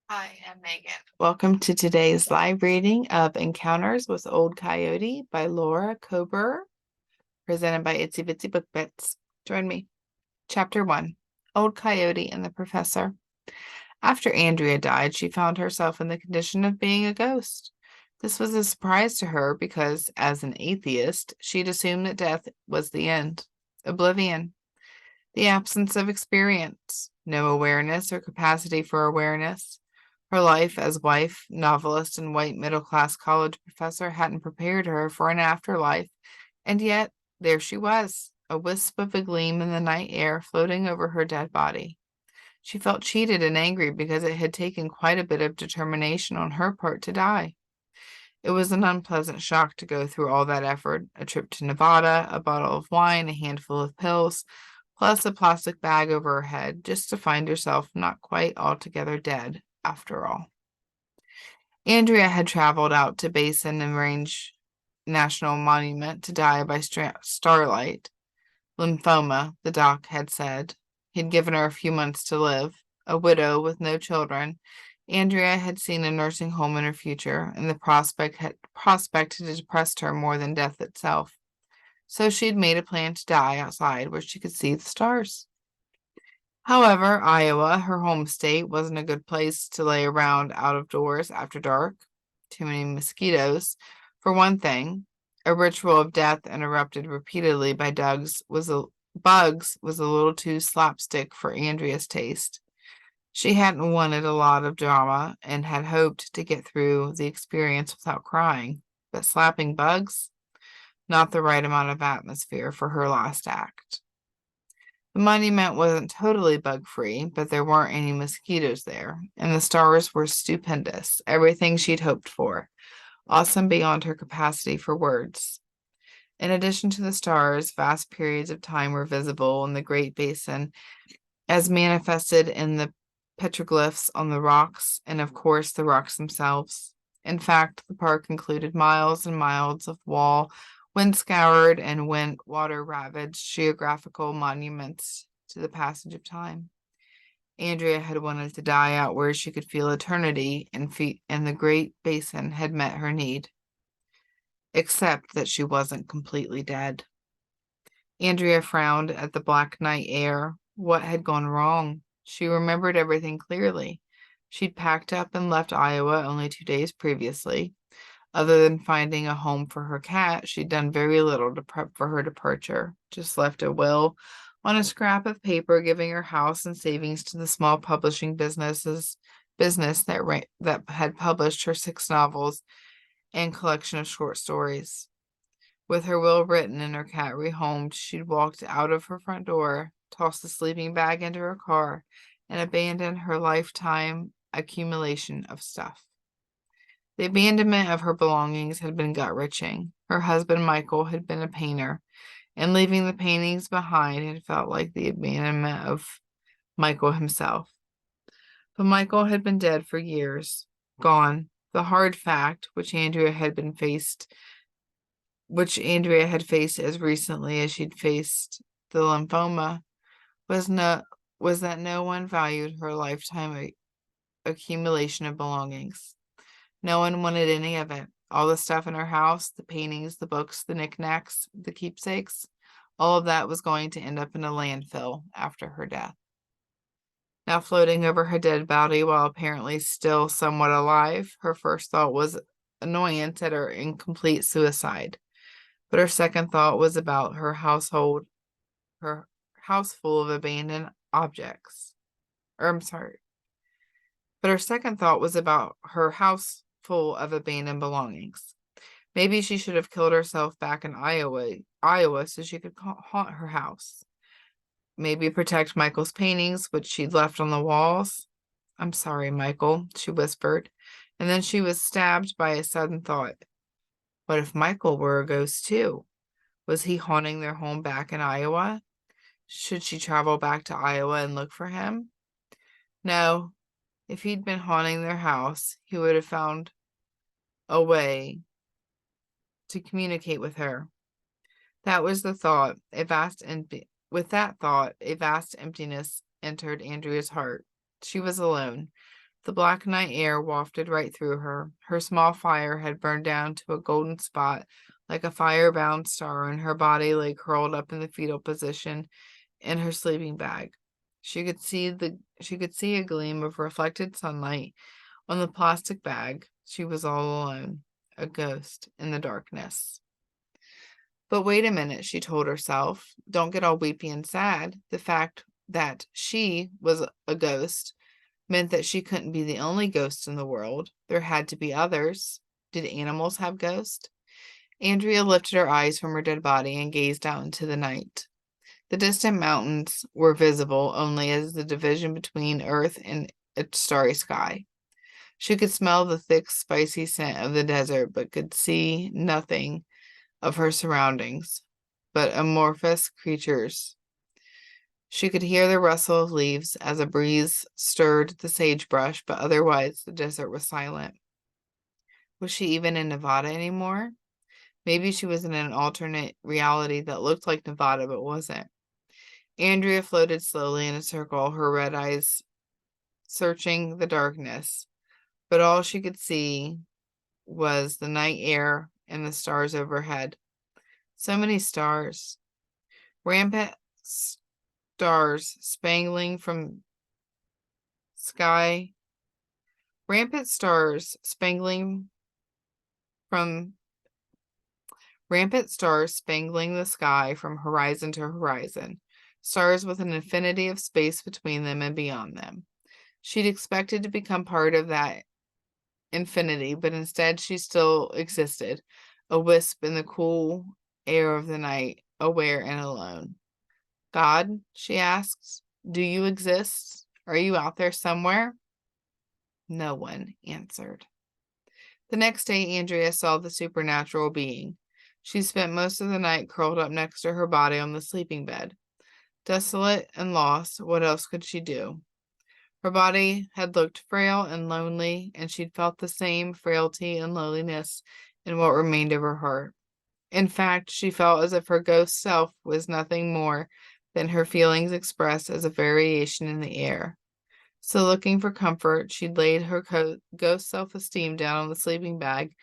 Hi, I'm Megan. Welcome to today's live reading of Encounters with Old Coyote by Laura Koerber, presented by Itsy Bitsy Book Bits. Join me. Chapter 1, Old Coyote and the Professor. After Andrea died, she found herself in the condition of being a ghost. This was a surprise to her because, as an atheist, she'd assumed that death was the end, oblivion, the absence of experience, no awareness or capacity for awareness. Her life as wife, novelist, and white middle-class college professor hadn't prepared her for an afterlife, and yet there she was, a wisp of a gleam in the night air floating over her dead body. She felt cheated and angry because it had taken quite a bit of determination on her part to die. It was an unpleasant shock to go through all that effort, a trip to Nevada, a bottle of wine, a handful of pills, plus a plastic bag over her head, just to find herself not quite altogether dead, after all. Andrea had traveled out to Basin and Range National Monument to die by starlight. Lymphoma, the doc had said. He'd given her a few months to live. A widow with no children, Andrea had seen a nursing home in her future, and the prospect had depressed her more than death itself. So she'd made a plan to die outside where she could see the stars. However, Iowa, her home state, wasn't a good place to lay around out of doors after dark. Too many mosquitoes. For one thing, a ritual of death interrupted repeatedly by bugs was a little too slapstick for Andrea's taste. She hadn't wanted a lot of drama and had hoped to get through the experience without crying, but slapping bugs? Not the right amount of atmosphere for her last act. The monument wasn't totally bug-free, but there weren't any mosquitoes there, and the stars were stupendous, everything she'd hoped for, awesome beyond her capacity for words. In addition to the stars, vast periods of time were visible in the Great Basin, as manifested in the petroglyphs on the rocks, and of course the rocks themselves. In fact, the park included miles and miles of wall, wind-scoured and water-ravaged geographical monuments to the passage of time. Andrea had wanted to die out where she could feel eternity, and the Great Basin had met her need. Except that she wasn't completely dead. Andrea frowned at the black night air. What had gone wrong? She remembered everything clearly. She'd packed up and left Iowa only 2 days previously. Other than finding a home for her cat, she'd done very little to prep for her departure. Just left a will on a scrap of paper, giving her house and savings to the small publishing business that had published her 6 novels and collection of short stories. With her will written and her cat rehomed, she'd walked out of her front door, tossed the sleeping bag into her car, and abandoned her lifetime accumulation of stuff. The abandonment of her belongings had been gut-wrenching. Her husband, Michael, had been a painter, and leaving the paintings behind had felt like the abandonment of Michael himself. But Michael had been dead for years, gone. The hard fact, which Andrea had faced as recently as she'd faced the lymphoma, was that no one valued her lifetime accumulation of belongings. No one wanted any of it. All the stuff in her house, the paintings, the books, the knickknacks, the keepsakes, all of that was going to end up in a landfill after her death. Now floating over her dead body while apparently still somewhat alive, her first thought was annoyance at her incomplete suicide. But her second thought was about her house full of abandoned objects. But her second thought was about her house full of abandoned belongings. Maybe she should have killed herself back in Iowa so she could haunt her house. Maybe protect Michael's paintings, which she'd left on the walls. I'm sorry, Michael, she whispered, and then she was stabbed by a sudden thought. What if Michael were a ghost too? Was he haunting their home back in Iowa? Should she travel back to Iowa and look for him? No. If he'd been haunting their house, he would have found a way to communicate with her. That was the thought. With that thought, a vast emptiness entered Andrea's heart. She was alone. The black night air wafted right through her. Her small fire had burned down to a golden spot like a fire-bound star, and her body lay curled up in the fetal position in her sleeping bag. She could see a gleam of reflected sunlight on the plastic bag. She was all alone, a ghost in the darkness. But wait a minute, she told herself. Don't get all weepy and sad. The fact that she was a ghost meant that she couldn't be the only ghost in the world. There had to be others. Did animals have ghosts? Andrea lifted her eyes from her dead body and gazed out into the night. The distant mountains were visible only as the division between earth and a starry sky. She could smell the thick, spicy scent of the desert, but could see nothing of her surroundings but amorphous creatures. She could hear the rustle of leaves as a breeze stirred the sagebrush, but otherwise the desert was silent. Was she even in Nevada anymore? Maybe she was in an alternate reality that looked like Nevada but wasn't. Andrea floated slowly in a circle, her red eyes searching the darkness, but all she could see was the night air and the stars overhead. So many stars. Rampant stars spangling from sky. Rampant stars spangling the sky from horizon to horizon. Stars with an infinity of space between them and beyond them. She'd expected to become part of that infinity, but instead she still existed, a wisp in the cool air of the night, aware and alone. God, she asked, do you exist? Are you out there somewhere? No one answered. The next day, Andrea saw the supernatural being. She spent most of the night curled up next to her body on the sleeping bed. Desolate and lost, what else could she do? Her body had looked frail and lonely, and she'd felt the same frailty and loneliness in what remained of her heart. In fact, she felt as if her ghost self was nothing more than her feelings expressed as a variation in the air. So looking for comfort, she'd laid her ghost self-esteem down on the sleeping bag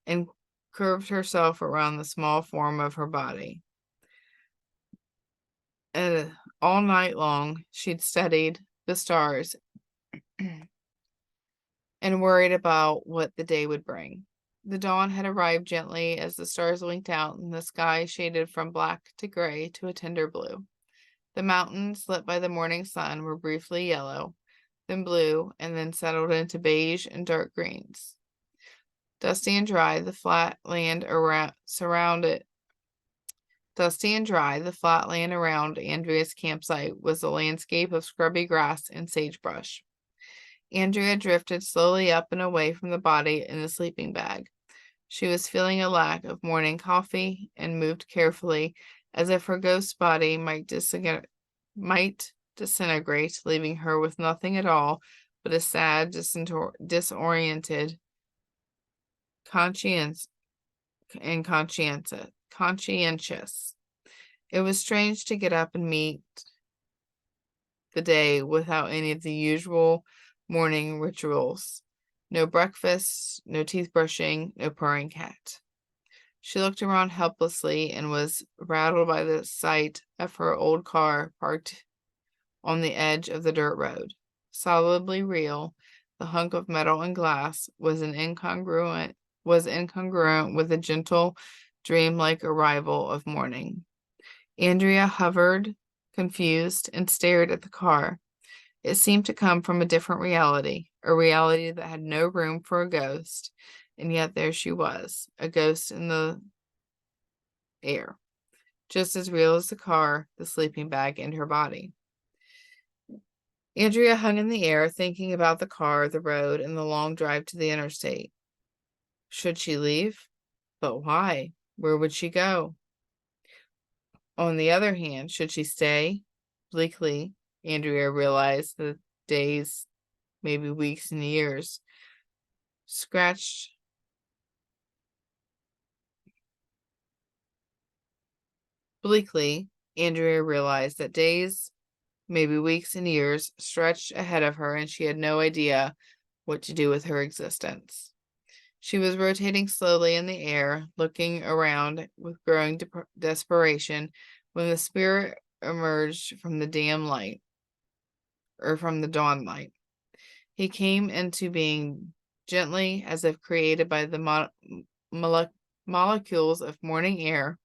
and curved herself around the small form of her body. And all night long, she'd studied the stars and worried about what the day would bring. The dawn had arrived gently as the stars winked out and the sky shaded from black to gray to a tender blue. The mountains, lit by the morning sun, were briefly yellow, then blue, and then settled into beige and dark greens. Dusty and dry, the flat land around Andrea's campsite was a landscape of scrubby grass and sagebrush. Andrea drifted slowly up and away from the body in the sleeping bag. She was feeling a lack of morning coffee and moved carefully as if her ghost body might disintegrate, leaving her with nothing at all but a sad, disoriented conscientious. It was strange to get up and meet the day without any of the usual morning rituals. No breakfast, no teeth brushing, no purring cat. She looked around helplessly and was rattled by the sight of her old car parked on the edge of the dirt road. Solidly real, the hunk of metal and glass was incongruent with the gentle, dreamlike arrival of morning. Andrea hovered, confused, and stared at the car. It seemed to come from a different reality, a reality that had no room for a ghost, and yet there she was, a ghost in the air, just as real as the car, the sleeping bag, and her body. Andrea hung in the air, thinking about the car, the road, and the long drive to the interstate. Should she leave? But why? Where would she go? On the other hand, should she stay? Bleakly, Andrea realized that days, maybe weeks and years, Bleakly, Andrea realized that days, maybe weeks and years, stretched ahead of her, and she had no idea what to do with her existence. She was rotating slowly in the air, looking around with growing desperation when the spirit emerged from the from the dawn light. He came into being gently, as if created by the molecules of morning air,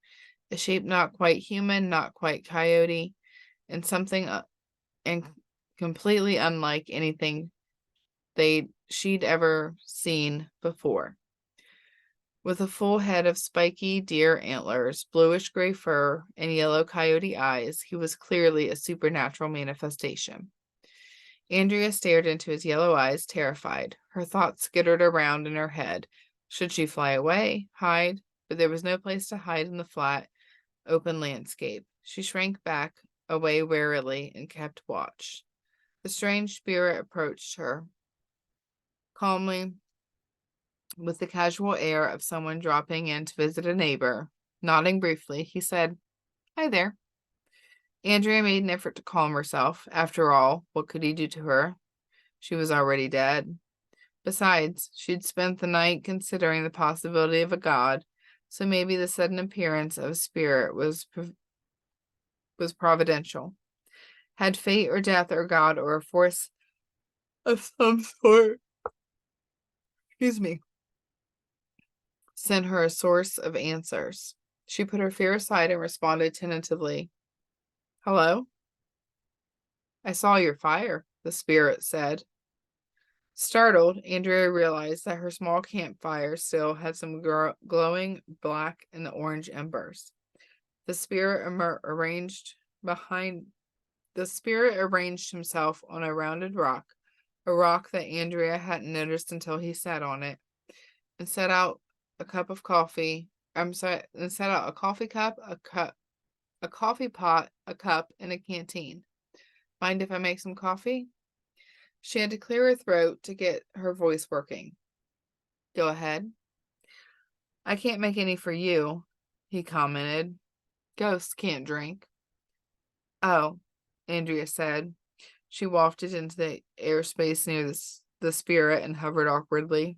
a shape not quite human, not quite coyote, and something and completely unlike anything she'd ever seen before. With a full head of spiky deer antlers, bluish-gray fur, and yellow coyote eyes, he was clearly a supernatural manifestation. Andrea stared into his yellow eyes, terrified. Her thoughts skittered around in her head. Should she fly away, hide? But there was no place to hide in the flat, open landscape. She shrank back, away warily, and kept watch. The strange spirit approached her, calmly, with the casual air of someone dropping in to visit a neighbor. Nodding briefly, he said, "Hi there." Andrea made an effort to calm herself. After all, what could he do to her? She was already dead. Besides, she'd spent the night considering the possibility of a god, so maybe the sudden appearance of a spirit was providential. Had fate or death or God or a force of some sort, sent her a source of answers. She put her fear aside and responded tentatively. "Hello?" "I saw your fire," the spirit said. Startled, Andrea realized that her small campfire still had some glowing black and orange embers. The spirit arranged himself on a rounded rock, a rock that Andrea hadn't noticed until he sat on it, and set out a coffee cup, a coffee pot, a cup, and a canteen. "Mind if I make some coffee?" She had to clear her throat to get her voice working. "Go ahead." "I can't make any for you," he commented. "Ghosts can't drink." "Oh," Andrea said. She wafted into the airspace near the spirit and hovered awkwardly.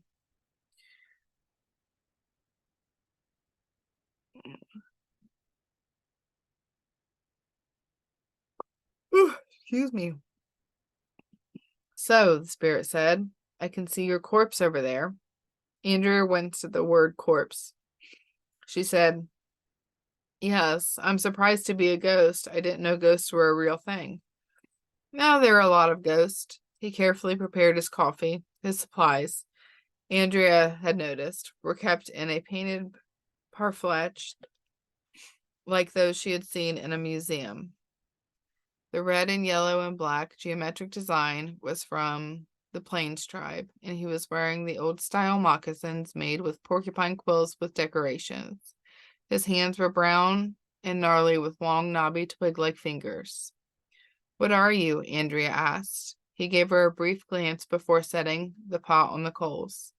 Excuse me. "So," the spirit said, "I can see your corpse over there." Andrea winced at the word corpse. She said, "Yes, I'm surprised to be a ghost. I didn't know ghosts were a real thing." "Now there are a lot of ghosts." He carefully prepared his coffee. His supplies, Andrea had noticed, were kept in a painted parfleche like those she had seen in a museum. The red and yellow and black geometric design was from the Plains tribe, and he was wearing the old-style moccasins made with porcupine quills with decorations. His hands were brown and gnarly with long, knobby, twig-like fingers. "What are you?" Andrea asked. He gave her a brief glance before setting the pot on the coals.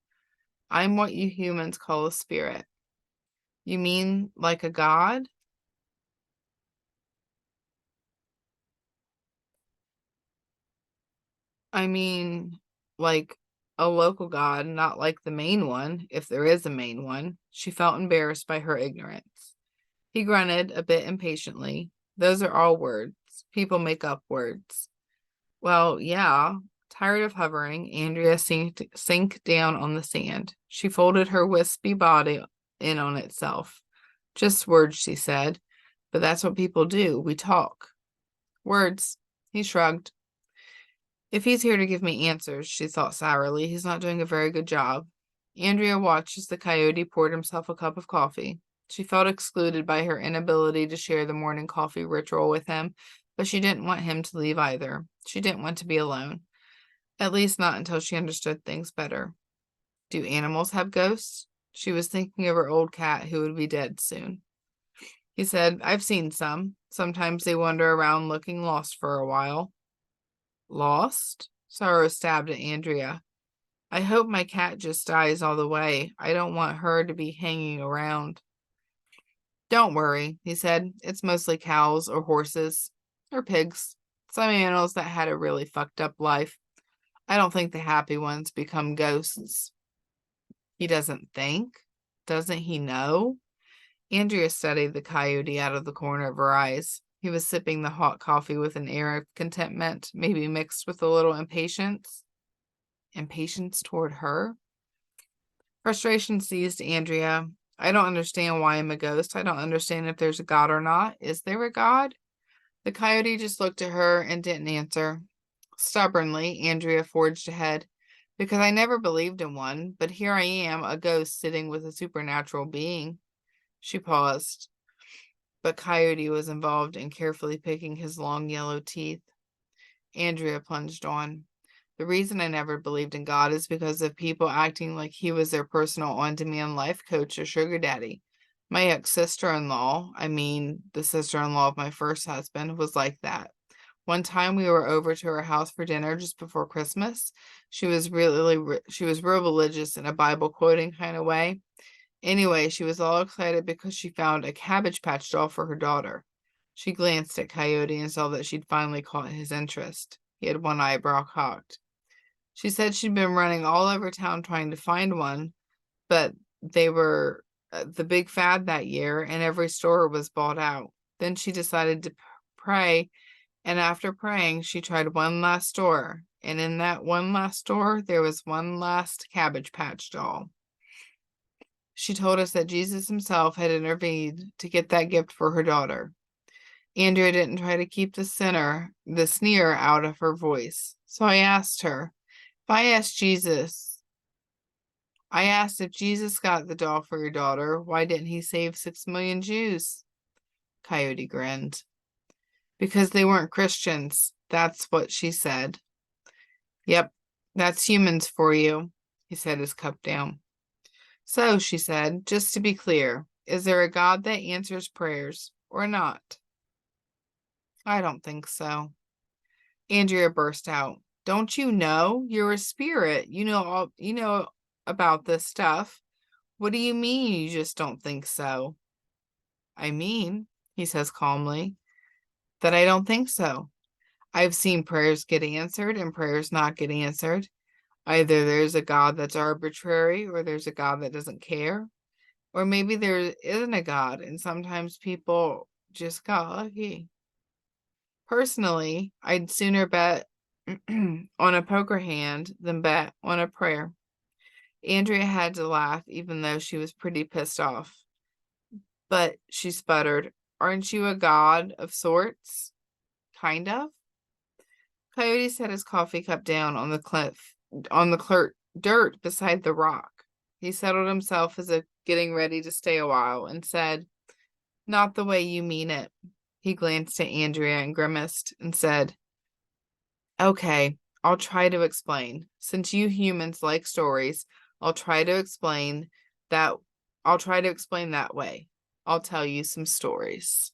"I'm what you humans call a spirit." "You mean like a god?" "I mean, like a local god, not like the main one, if there is a main one." She felt embarrassed by her ignorance. He grunted a bit impatiently. "Those are all words. People make up words." "Well, yeah." Tired of hovering, Andrea sank down on the sand. She folded her wispy body in on itself. "Just words," she said. "But that's what people do. We talk." "Words." He shrugged. "If he's here to give me answers," she thought sourly, "he's not doing a very good job." Andrea watched as the coyote poured himself a cup of coffee. She felt excluded by her inability to share the morning coffee ritual with him, but she didn't want him to leave either. She didn't want to be alone. At least not until she understood things better. Do animals have ghosts? She was thinking of her old cat who would be dead soon. He said, "I've seen some. Sometimes they wander around looking lost for a while." "Lost?" Sorrow stabbed at Andrea. "I hope my cat just dies all the way. I don't want her to be hanging around." "Don't worry," he said. "It's mostly cows or horses or pigs. Some animals that had a really fucked up life. I don't think the happy ones become ghosts. He doesn't think. Doesn't he know? Andrea studied the coyote out of the corner of her eyes. He was sipping the hot coffee with an air of contentment, maybe mixed with a little impatience. Impatience toward her? Frustration seized Andrea. I don't understand why I'm a ghost. I don't understand if there's a God or not. Is there a God? The coyote just looked at her and didn't answer. Stubbornly, Andrea forged ahead. Because I never believed in one, but here I am, a ghost sitting with a supernatural being. She paused, but Coyote was involved in carefully picking his long yellow teeth. Andrea plunged on. The reason I never believed in God is because of people acting like he was their personal on-demand life coach or sugar daddy. My ex-sister-in-law, the sister-in-law of my first husband, was like that. One time we were over to her house for dinner just before Christmas. She was real religious in a Bible quoting kind of way. Anyway, she was all excited because she found a Cabbage Patch doll for her daughter. She glanced at Coyote and saw that she'd finally caught his interest. He had one eyebrow cocked. She said she'd been running all over town trying to find one, but they were the big fad that year and every store was bought out. Then she decided to pray, and after praying, she tried one last store, and in that one last store, there was one last Cabbage Patch doll. She told us that Jesus himself had intervened to get that gift for her daughter. Andrea didn't try to keep the sneer out of her voice. So I asked her, I asked if Jesus got the doll for your daughter, why didn't he save 6 million Jews? Coyote grinned. Because they weren't Christians. That's what she said. Yep, that's humans for you. He set his cup down. So, she said, just to be clear, is there a God that answers prayers or not? I don't think so. Andrea burst out. Don't you know? You're a spirit. You know about this stuff. What do you mean you just don't think so? I mean, he says calmly, that I don't think so. I've seen prayers get answered and prayers not get answered. Either there's a God that's arbitrary or there's a God that doesn't care. Or maybe there isn't a God and sometimes people just got lucky. Personally, I'd sooner bet on a poker hand than bet on a prayer. Andrea had to laugh even though she was pretty pissed off. But she sputtered, aren't you a god of sorts? Kind of? Coyote set his coffee cup down on the dirt beside the rock. He settled himself as if getting ready to stay a while and said, not the way you mean it. He glanced at Andrea and grimaced and said, okay, I'll try to explain. Since you humans like stories, I'll try to explain that way. I'll tell you some stories.